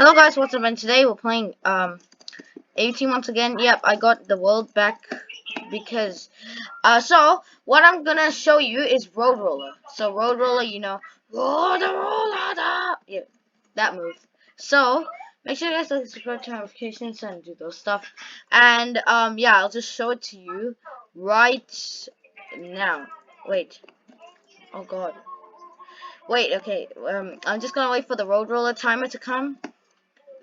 Hello guys, what's up? And today we're playing AUT once again. Yep, I got the world back because so what I'm gonna show you is Road Roller. So Road Roller, you know, Road Roller, yeah, that move. So make sure you guys like, subscribe to notifications and do those stuff. And yeah, I'll just show it to you right now. Wait. Oh god. Wait, okay. I'm just gonna wait for the Road Roller timer to come.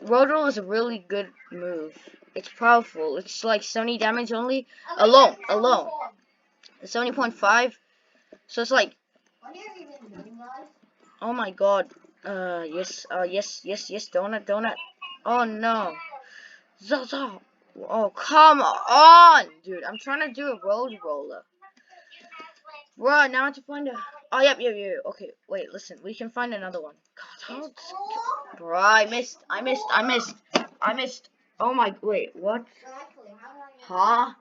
Road Roll is a really good move. It's powerful. It's like 70 damage only. Alone. 70.5. So it's like, oh my god. Yes, yes, donut. Oh no. Zaza. Oh, come on, dude. I'm trying to do a Road Roller. Right, now I have to find a... Oh, yep. Okay, wait, listen. We can find another one. God, bro, I missed. Oh my, wait, what? Huh?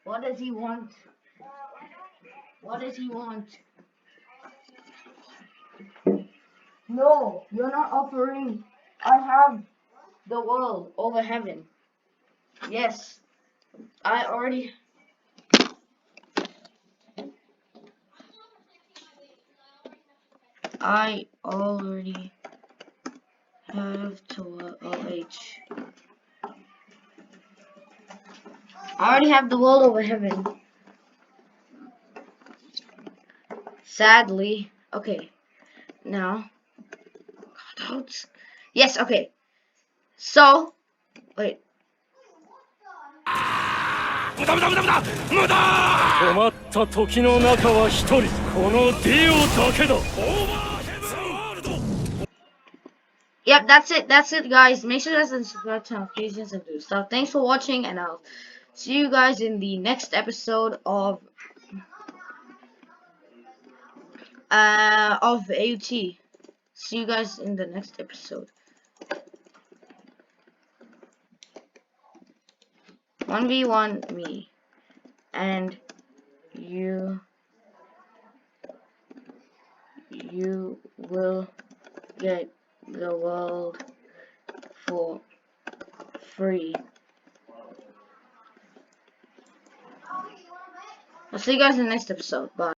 What does he want? No, you're not offering. I have the world over heaven. Yes, I already... I already have to OH. I already have the world over heaven. Sadly. Okay. Now. Yes, okay. So, wait. 無駄困った時の中は一人このディオだけだ Yep, that's it guys. Make sure you guys subscribe to notifications and do stuff. Thanks for watching, and I'll see you guys in the next episode of AUT. See you guys in the next episode. 1v1 me and you will get the world for free. I'll see you guys in the next episode. Bye.